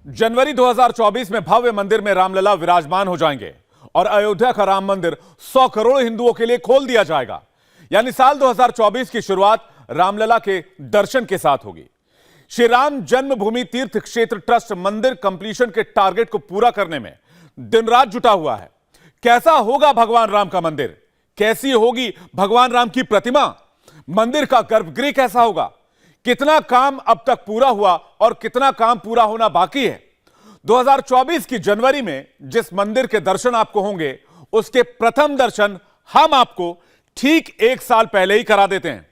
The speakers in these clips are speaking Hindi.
जनवरी 2024 में भव्य मंदिर में रामलला विराजमान हो जाएंगे और अयोध्या का राम मंदिर 100 करोड़ हिंदुओं के लिए खोल दिया जाएगा। यानी साल 2024 की शुरुआत रामलला के दर्शन के साथ होगी। श्री राम जन्मभूमि तीर्थ क्षेत्र ट्रस्ट मंदिर कंप्लीशन के टारगेट को पूरा करने में दिन रात जुटा हुआ है। कैसा होगा भगवान राम का मंदिर, कैसी होगी भगवान राम की प्रतिमा, मंदिर का गर्भगृह कैसा होगा, कितना काम अब तक पूरा हुआ और कितना काम पूरा होना बाकी है। 2024 की जनवरी में जिस मंदिर के दर्शन आपको होंगे, उसके प्रथम दर्शन हम आपको ठीक 1 साल पहले ही करा देते हैं।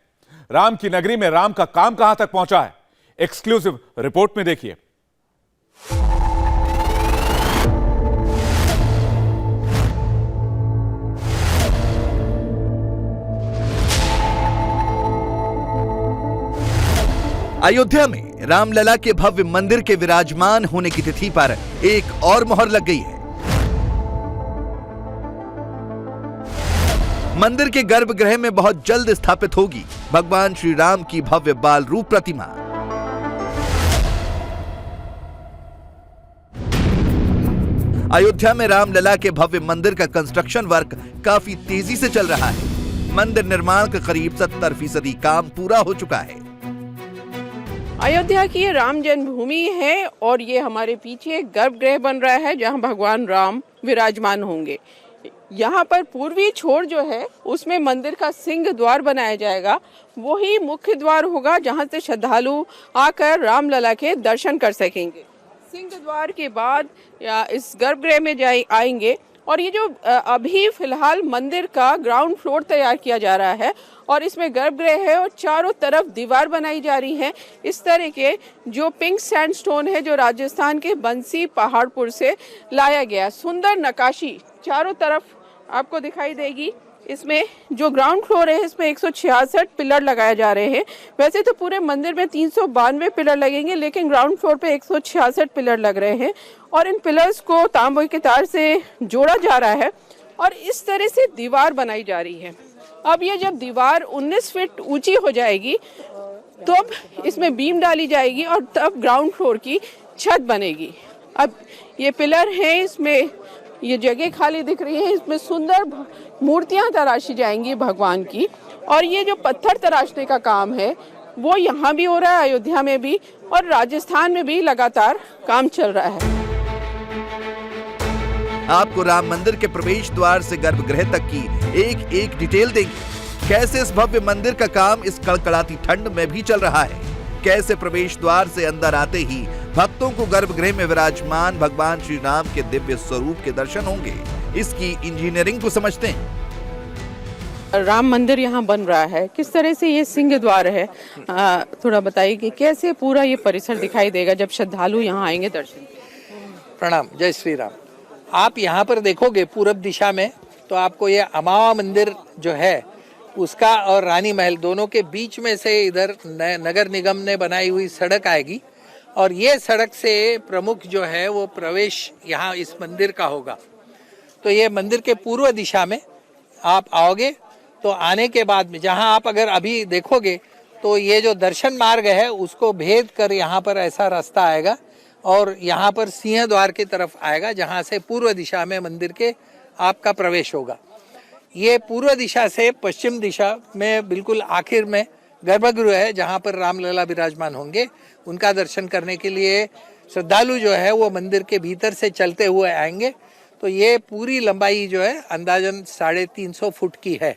राम की नगरी में राम का काम कहां तक पहुंचा है, एक्सक्लूसिव रिपोर्ट में देखिए। अयोध्या में रामलला के भव्य मंदिर के विराजमान होने की तिथि पर एक और मोहर लग गई है। मंदिर के गर्भगृह में बहुत जल्द स्थापित होगी भगवान श्री राम की भव्य बाल रूप प्रतिमा। अयोध्या में रामलला के भव्य मंदिर का कंस्ट्रक्शन वर्क काफी तेजी से चल रहा है। मंदिर निर्माण का करीब 70% काम पूरा हो चुका है। अयोध्या की ये राम जन्मभूमि है और ये हमारे पीछे गर्भगृह बन रहा है जहां भगवान राम विराजमान होंगे। यहाँ पर पूर्वी छोर जो है उसमें मंदिर का सिंह द्वार बनाया जाएगा। वही मुख्य द्वार होगा जहां से श्रद्धालु आकर रामलला के दर्शन कर सकेंगे। सिंह द्वार के बाद इस गर्भगृह में आएंगे और ये जो अभी फिलहाल मंदिर का ग्राउंड फ्लोर तैयार किया जा रहा है और इसमें गर्भगृह है और चारों तरफ दीवार बनाई जा रही है। इस तरह के जो पिंक सैंडस्टोन है जो राजस्थान के बंसी पहाड़पुर से लाया गया, सुंदर नक्काशी चारों तरफ आपको दिखाई देगी। इसमें जो ग्राउंड फ्लोर है इसमें 166 पिलर लगाए जा रहे हैं। वैसे तो पूरे मंदिर में 392 पिलर लगेंगे, लेकिन ग्राउंड फ्लोर पे 166 पिलर लग रहे हैं और इन पिलर्स को तांबे के तार से जोड़ा जा रहा है और इस तरह से दीवार बनाई जा रही है। अब ये जब दीवार 19 फीट ऊंची हो जाएगी तो अब इसमें बीम डाली जाएगी और तब ग्राउंड फ्लोर की छत बनेगी। अब ये पिलर है, इसमें ये जगह खाली दिख रही है, इसमें सुंदर मूर्तियां तराशी जाएंगी भगवान की। और ये जो पत्थर तराशने का काम है वो यहाँ भी हो रहा है, अयोध्या में भी और राजस्थान में भी लगातार काम चल रहा है। आपको राम मंदिर के प्रवेश द्वार से गर्भगृह तक की एक एक डिटेल देंगे। कैसे इस भव्य मंदिर का काम इस कड़कड़ाती ठंड में भी चल रहा है, कैसे प्रवेश द्वार से अंदर आते ही भक्तों को गर्भगृह में विराजमान भगवान श्री राम के दिव्य स्वरूप के दर्शन होंगे, इसकी इंजीनियरिंग को समझते हैं। राम मंदिर यहाँ बन रहा है, किस तरह से ये सिंह द्वार है, थोड़ा बताइए कि कैसे पूरा ये परिसर दिखाई देगा जब श्रद्धालु यहाँ आएंगे दर्शन। प्रणाम, जय श्री राम। आप यहाँ पर देखोगे पूरब दिशा में तो आपको ये अमावा मंदिर जो है उसका और रानी महल दोनों के बीच में से इधर नगर निगम ने बनाई हुई सड़क आएगी और ये सड़क से प्रमुख जो है वो प्रवेश यहाँ इस मंदिर का होगा। तो ये मंदिर के पूर्व दिशा में आप आओगे तो आने के बाद में जहाँ आप अगर अभी देखोगे तो ये जो दर्शन मार्ग है उसको भेद कर यहाँ पर ऐसा रास्ता आएगा और यहाँ पर सिंह द्वार की तरफ आएगा जहाँ से पूर्व दिशा में मंदिर के आपका प्रवेश होगा। ये पूर्व दिशा से पश्चिम दिशा में बिल्कुल आखिर में गर्भगृह है जहाँ पर रामलला विराजमान होंगे। उनका दर्शन करने के लिए श्रद्धालु जो है वो मंदिर के भीतर से चलते हुए आएंगे। तो ये पूरी लंबाई जो है अंदाजन 350 फुट की है।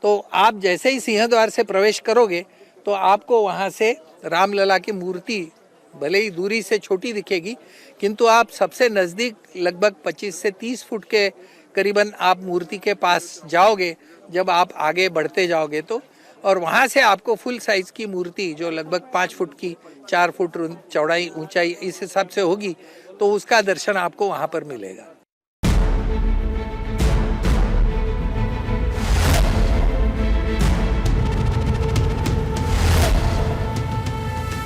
तो आप जैसे ही सिंह द्वार से प्रवेश करोगे तो आपको वहाँ से रामलला की मूर्ति भले ही दूरी से छोटी दिखेगी, किंतु आप सबसे नज़दीक लगभग 25 से 30 फुट के करीबन आप मूर्ति के पास जाओगे जब आप आगे बढ़ते जाओगे तो, और वहाँ से आपको फुल साइज की मूर्ति जो लगभग 5 फुट की 4 फुट चौड़ाई ऊंचाई इस हिसाब से होगी तो उसका दर्शन आपको वहाँ पर मिलेगा।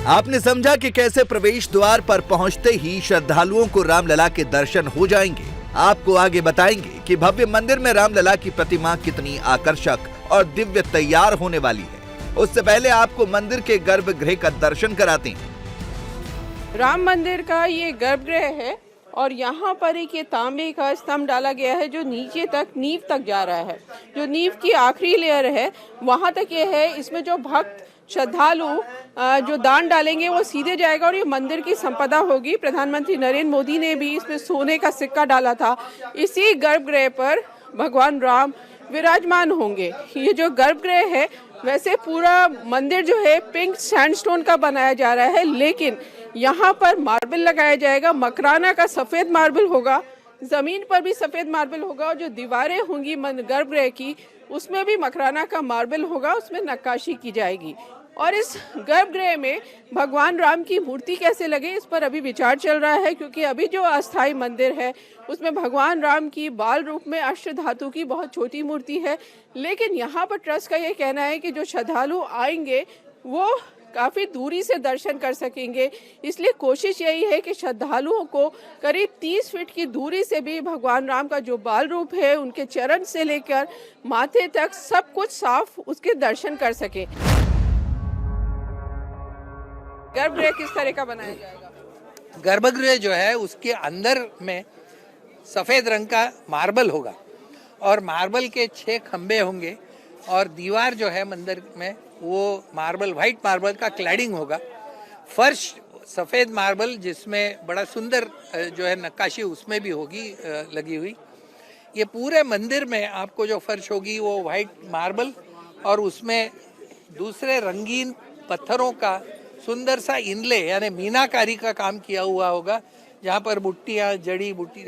आपने समझा कि कैसे प्रवेश द्वार पर पहुंचते ही श्रद्धालुओं को रामलला के दर्शन हो जाएंगे। आपको आगे बताएंगे कि भव्य मंदिर में रामलला की प्रतिमा कितनी आकर्षक और दिव्य तैयार होने वाली है। उससे पहले आपको मंदिर के गर्भगृह का दर्शन कराते हैं। राम मंदिर का ये गर्भगृह है और यहाँ पर एक ये तांबे का स्तंभ डाला गया है जो नीचे तक नींव तक जा रहा है। जो नींव की आखिरी लेयर है वहाँ तक ये है। इसमें जो भक्त श्रद्धालु जो दान डालेंगे वो सीधे जाएगा और ये मंदिर की संपदा होगी। प्रधानमंत्री नरेंद्र मोदी ने भी इसमें सोने का सिक्का डाला था। इसी गर्भगृह पर भगवान राम विराजमान होंगे। ये जो गर्भगृह है वैसे पूरा मंदिर जो है पिंक सैंडस्टोन का बनाया जा रहा है, लेकिन यहाँ पर मार्बल लगाया जाएगा। मकराना का सफेद मार्बल होगा, जमीन पर भी सफेद मार्बल होगा और जो दीवारें होंगी गर्भगृह की उसमें भी मकराना का मार्बल होगा, उसमें नक्काशी की जाएगी। और इस गर्भगृह में भगवान राम की मूर्ति कैसे लगे इस पर अभी विचार चल रहा है, क्योंकि अभी जो अस्थाई मंदिर है उसमें भगवान राम की बाल रूप में अष्ट धातु की बहुत छोटी मूर्ति है। लेकिन यहाँ पर ट्रस्ट का ये कहना है कि जो श्रद्धालु आएंगे वो काफ़ी दूरी से दर्शन कर सकेंगे, इसलिए कोशिश यही है कि श्रद्धालुओं को करीब 30 फीट की दूरी से भी भगवान राम का जो बाल रूप है उनके चरण से लेकर माथे तक सब कुछ साफ उसके दर्शन कर सके। गर्भगृह किस तरह का बनाया जाएगा? गर्भगृह जो है उसके अंदर में सफेद रंग का मार्बल होगा और मार्बल के 6 खंबे होंगे और दीवार जो है मंदिर में वो मार्बल, व्हाइट मार्बल का क्लैडिंग होगा। फर्श सफेद मार्बल जिसमें बड़ा सुंदर जो है नक्काशी उसमें भी होगी लगी हुई। ये पूरे मंदिर में आपको जो फर्श होगी वो व्हाइट मार्बल और उसमें दूसरे रंगीन पत्थरों का सुंदर सा इनले यानी मीनाकारी का काम किया हुआ होगा, जहाँ पर बुट्टियाँ, जड़ी बूटी,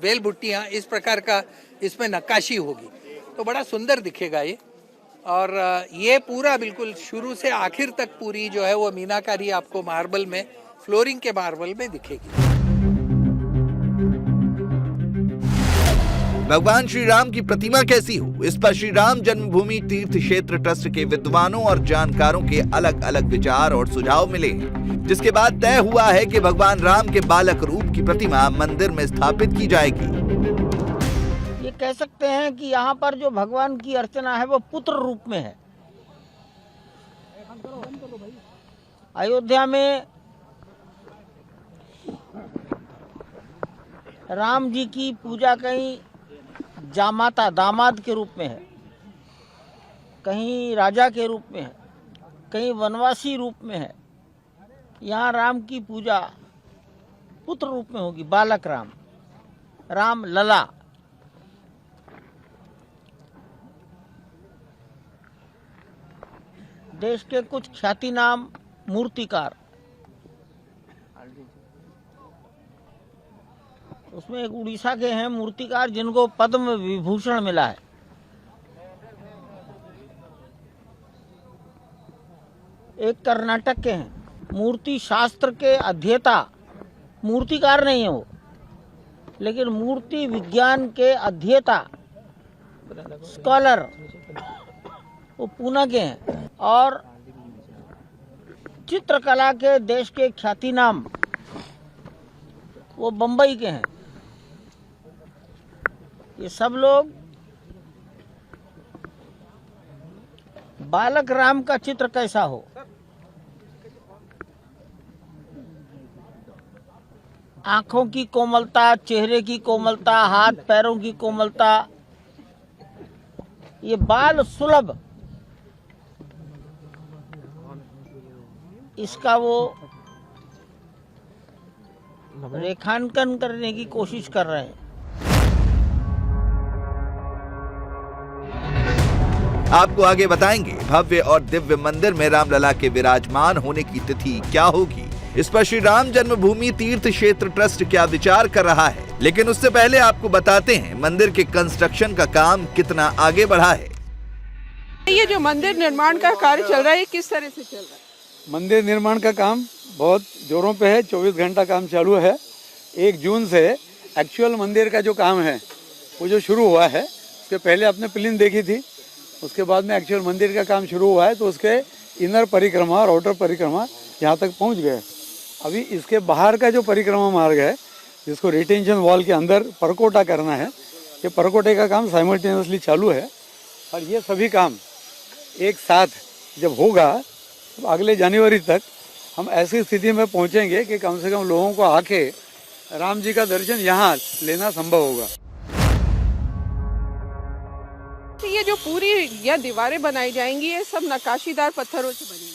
बेल बुट्टियाँ इस प्रकार का इसमें नक्काशी होगी, तो बड़ा सुंदर दिखेगा ये। और ये पूरा बिल्कुल शुरू से आखिर तक पूरी जो है वो मीनाकारी आपको मार्बल में, फ्लोरिंग के मार्बल में दिखेगी। भगवान श्री राम की प्रतिमा कैसी हो, इस पर श्री राम जन्मभूमि तीर्थ क्षेत्र ट्रस्ट के विद्वानों और जानकारों के अलग अलग विचार और सुझाव मिले हैं, जिसके बाद तय हुआ है कि भगवान राम के बालक रूप की प्रतिमा मंदिर में स्थापित की जाएगी। ये कह सकते हैं कि यहाँ पर जो भगवान की अर्चना है वो पुत्र रूप में है। अयोध्या में राम जी की पूजा कहीं जामाता, दामाद के रूप में है, कहीं राजा के रूप में है, कहीं वनवासी रूप में है। यहाँ राम की पूजा पुत्र रूप में होगी, बालक राम, राम लला। देश के कुछ ख्यातिनाम मूर्तिकार, उसमें एक उड़ीसा के हैं मूर्तिकार जिनको पद्म विभूषण मिला है। एक कर्नाटक के हैं, मूर्ति शास्त्र के अध्येता, मूर्तिकार नहीं है वो, लेकिन मूर्ति विज्ञान के अध्येता, स्कॉलर, वो पुणे के हैं। और चित्रकला के देश के ख्यातिनाम वो बम्बई के हैं। ये सब लोग बालक राम का चित्र कैसा हो, आंखों की कोमलता, चेहरे की कोमलता, हाथ पैरों की कोमलता, ये बाल सुलभ, इसका वो रेखांकन करने की कोशिश कर रहे हैं। आपको आगे बताएंगे भव्य और दिव्य मंदिर में रामलला के विराजमान होने की तिथि क्या होगी, इस पर श्री राम जन्मभूमि तीर्थ क्षेत्र ट्रस्ट क्या विचार कर रहा है। लेकिन उससे पहले आपको बताते हैं मंदिर के कंस्ट्रक्शन का काम कितना आगे बढ़ा है। ये जो मंदिर निर्माण का कार्य चल रहा है, किस तरह से चल रहा है? मंदिर निर्माण का काम बहुत जोरों पे है, 24 घंटा काम चालू है। 1 जून से एक्चुअल मंदिर का जो काम है वो जो शुरू हुआ है, उसके पहले आपने प्लेन देखी थी, उसके बाद में एक्चुअल मंदिर का काम शुरू हुआ है। तो उसके इनर परिक्रमा और आउटर परिक्रमा यहाँ तक पहुँच गए। अभी इसके बाहर का जो परिक्रमा मार्ग है, जिसको रिटेंशन वॉल के अंदर परकोटा करना है, ये परकोटे का काम साइमल्टेनियसली चालू है। और ये सभी काम एक साथ जब होगा तो अगले जनवरी तक हम ऐसी स्थिति में पहुंचेंगे कि कम से कम लोगों को आके राम जी का दर्शन यहाँ लेना संभव होगा। ये जो पूरी यह दीवारें बनाई जाएंगी ये सब नक्काशीदार पत्थरों से बनेंगी।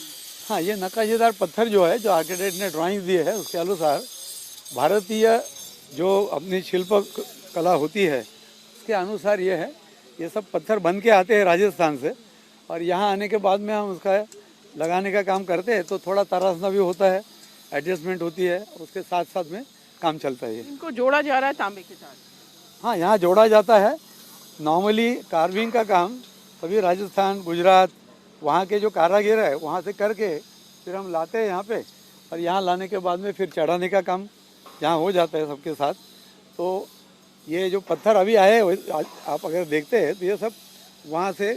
हाँ, ये नक्काशीदार पत्थर जो है, जो आर्किटेक्ट ने ड्राइंग दी है उसके अनुसार भारतीय जो अपनी शिल्प कला होती है उसके अनुसार ये है। ये सब पत्थर बन के आते हैं राजस्थान से और यहाँ आने के बाद में हम उसका लगाने का काम करते हैं, तो थोड़ा तराशना भी होता है, एडजस्टमेंट होती है, उसके साथ साथ में काम चलता है। इनको जोड़ा जा रहा है तांबे के साथ। हाँ, यहाँ जोड़ा जाता है। नॉर्मली कार्विंग का काम सभी राजस्थान, गुजरात, वहाँ के जो कारागिर है वहाँ से करके फिर हम लाते हैं यहाँ पे, और यहाँ लाने के बाद में फिर चढ़ाने का काम यहाँ हो जाता है सबके साथ। तो ये जो पत्थर अभी आए आप अगर देखते हैं तो ये सब वहाँ से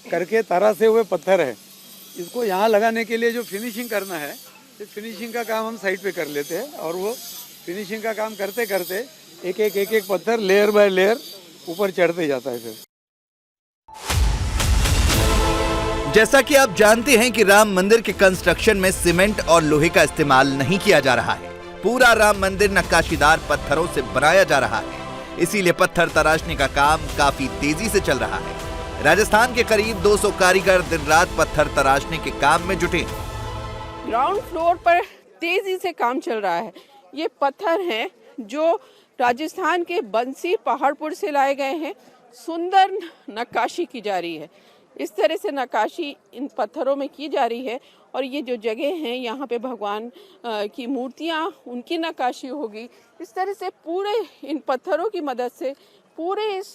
करके तरासे हुए पत्थर है। इसको यहाँ लगाने के लिए जो फिनिशिंग करना है, इस फिनिशिंग का काम हम साइड पे कर लेते हैं, और वो फिनिशिंग का काम करते करते एक एक पत्थर लेयर बाय लेयर ऊपर चढ़ते जाता है। फिर जैसा कि आप जानते हैं कि राम मंदिर के कंस्ट्रक्शन में सीमेंट और लोहे का इस्तेमाल नहीं किया जा रहा है। पूरा राम मंदिर नक्काशीदार पत्थरों से बनाया जा रहा है, इसीलिए पत्थर तराशने का काम काफी तेजी से चल रहा है। राजस्थान के करीब 200 कारीगर दिन रात पत्थर तराशने के काम में जुटे हैं। ग्राउंड फ्लोर पर तेजी से काम चल रहा है। ये पत्थर हैं जो राजस्थान के बंसी पहाड़पुर से लाए गए हैं। सुंदर नक्काशी की जा रही है। इस तरह से नक्काशी इन पत्थरों में की जा रही है, और ये जो जगह हैं यहाँ पे भगवान की मूर्तियाँ, उनकी नक्काशी होगी। इस तरह से पूरे इन पत्थरों की मदद से पूरे इस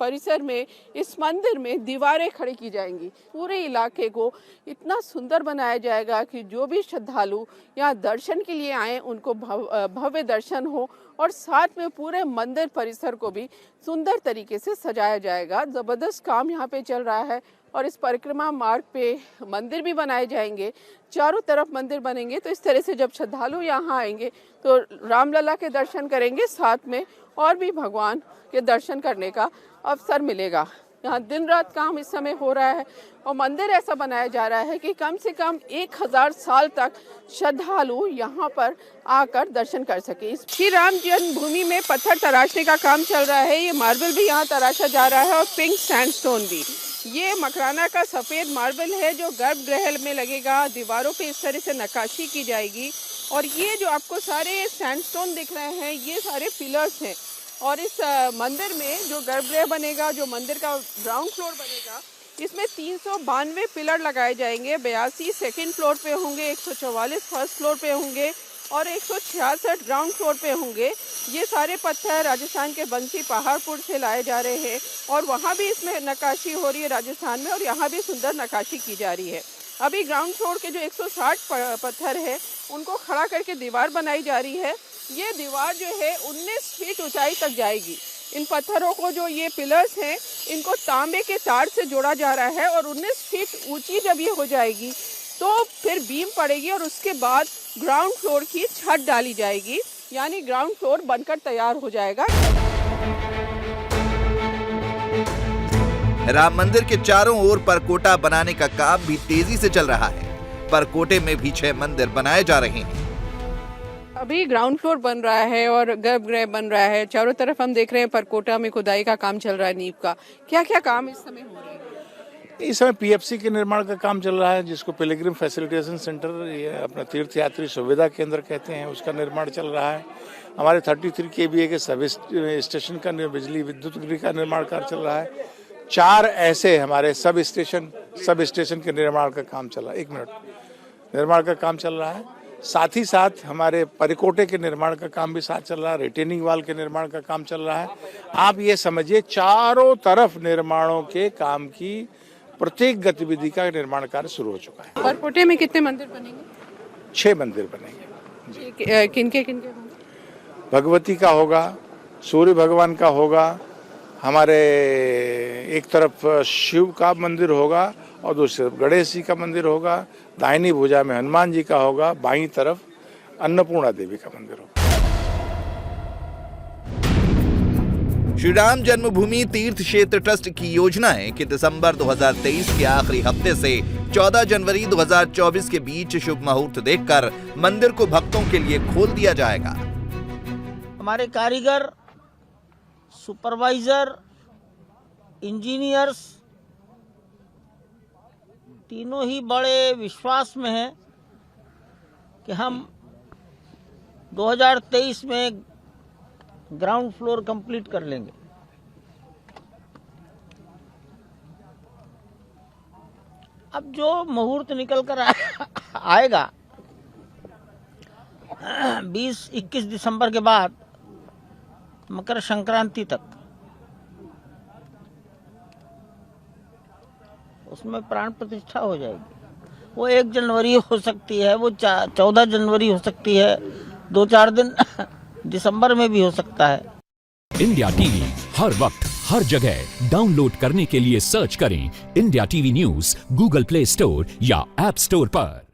परिसर में, इस मंदिर में दीवारें खड़ी की जाएंगी। पूरे इलाके को इतना सुंदर बनाया जाएगा कि जो भी श्रद्धालु यहाँ दर्शन के लिए आए उनको भव्य दर्शन हो, और साथ में पूरे मंदिर परिसर को भी सुंदर तरीके से सजाया जाएगा। ज़बरदस्त काम यहाँ पे चल रहा है, और इस परिक्रमा मार्ग पे मंदिर भी बनाए जाएंगे, चारों तरफ मंदिर बनेंगे। तो इस तरह से जब श्रद्धालु यहाँ आएंगे तो रामलला के दर्शन करेंगे, साथ में और भी भगवान के दर्शन करने का अवसर मिलेगा। यहाँ दिन रात काम इस समय हो रहा है, और मंदिर ऐसा बनाया जा रहा है कि कम से कम 1000 साल तक श्रद्धालु यहाँ पर आकर दर्शन कर सके। श्री राम जन्मभूमि में पत्थर तराशने का काम चल रहा है। ये मार्बल भी यहाँ तराशा जा रहा है, और पिंक सैंडस्टोन भी। ये मकराना का सफ़ेद मार्बल है जो गर्भगृह में लगेगा। दीवारों पे इस तरह से नक्काशी की जाएगी, और ये जो आपको सारे सैंडस्टोन दिख रहे हैं ये सारे पिलर्स हैं। और इस मंदिर में जो गर्भगृह बनेगा, जो मंदिर का ग्राउंड फ्लोर बनेगा, इसमें 392 पिलर लगाए जाएंगे। 82 सेकेंड फ्लोर पे होंगे, 144 फर्स्ट फ्लोर पे होंगे, और 166 ग्राउंड फ्लोर पे होंगे। ये सारे पत्थर राजस्थान के बंसी पहाड़पुर से लाए जा रहे हैं, और वहाँ भी इसमें नक्काशी हो रही है राजस्थान में, और यहाँ भी सुंदर नक्काशी की जा रही है। अभी ग्राउंड फ्लोर के जो 160 पत्थर है उनको खड़ा करके दीवार बनाई जा रही है। ये दीवार जो है 19 फीट ऊंचाई तक जाएगी। इन पत्थरों को, जो ये पिलर्स हैं, इनको तांबे के तार से जोड़ा जा रहा है, और 19 फीट ऊंची जब ये हो जाएगी तो फिर बीम पड़ेगी, और उसके बाद ग्राउंड फ्लोर की छत डाली जाएगी, यानी ग्राउंड फ्लोर बनकर तैयार हो जाएगा। राम मंदिर के चारों ओर परकोटा बनाने का काम भी तेजी से चल रहा है। परकोटे में भी 6 मंदिर बनाए जा रहे हैं। अभी ग्राउंड फ्लोर बन रहा है और गर्भगृह बन रहा है। चारों तरफ हम देख रहे हैं परकोटा में खुदाई का काम चल रहा है, नींव का। क्या क्या काम इस समय हो रहे हैं? इस समय पीएफसी के निर्माण का काम चल रहा है, जिसको पिलग्रिम फैसिलिटेशन सेंटर, ये अपना तीर्थ यात्री सुविधा केंद्र कहते हैं, उसका निर्माण चल रहा है। हमारे 33 kVA के सब स्टेशन का बिजली विद्युत गृह का निर्माण कार्य चल रहा है। 4 ऐसे हमारे सब स्टेशन के निर्माण का काम चल रहा है। 1 मिनट। निर्माण का काम चल रहा है। साथ ही साथ हमारे परिकोटे के निर्माण का काम भी साथ चल रहा है। रिटेनिंग वाल के निर्माण का काम चल रहा है। आप ये समझिए चारों तरफ निर्माणों के काम की प्रत्येक गतिविधि का निर्माण कार्य शुरू हो चुका है। परकोटे में कितने मंदिर बनेंगे? 6 मंदिर बनेंगे। किनके होंगे? भगवती का होगा, सूर्य भगवान का होगा, हमारे एक तरफ शिव का मंदिर होगा और दूसरी तरफ गणेश जी का मंदिर होगा। दाहिनी भुजा में हनुमान जी का होगा, बाईं तरफ अन्नपूर्णा देवी का मंदिर होगा। श्री राम जन्मभूमि तीर्थ क्षेत्र ट्रस्ट की योजना है कि दिसंबर 2023 के आखिरी हफ्ते से 14 जनवरी 2024 के बीच शुभ मुहूर्त देखकर मंदिर को भक्तों के लिए खोल दिया जाएगा। हमारे कारीगर, सुपरवाइजर, इंजीनियर्स तीनों ही बड़े विश्वास में हैं कि हम 2023 में ग्राउंड फ्लोर कंप्लीट कर लेंगे। अब जो मुहूर्त निकल कर आएगा 20-21 दिसंबर के बाद मकर संक्रांति तक, उसमें प्राण प्रतिष्ठा हो जाएगी। वो 1 जनवरी हो सकती है, वो 14 जनवरी हो सकती है, 2-4 दिन दिसंबर में भी हो सकता है। इंडिया टीवी हर वक्त हर जगह डाउनलोड करने के लिए सर्च करें India TV news Google play store या ऐप स्टोर पर।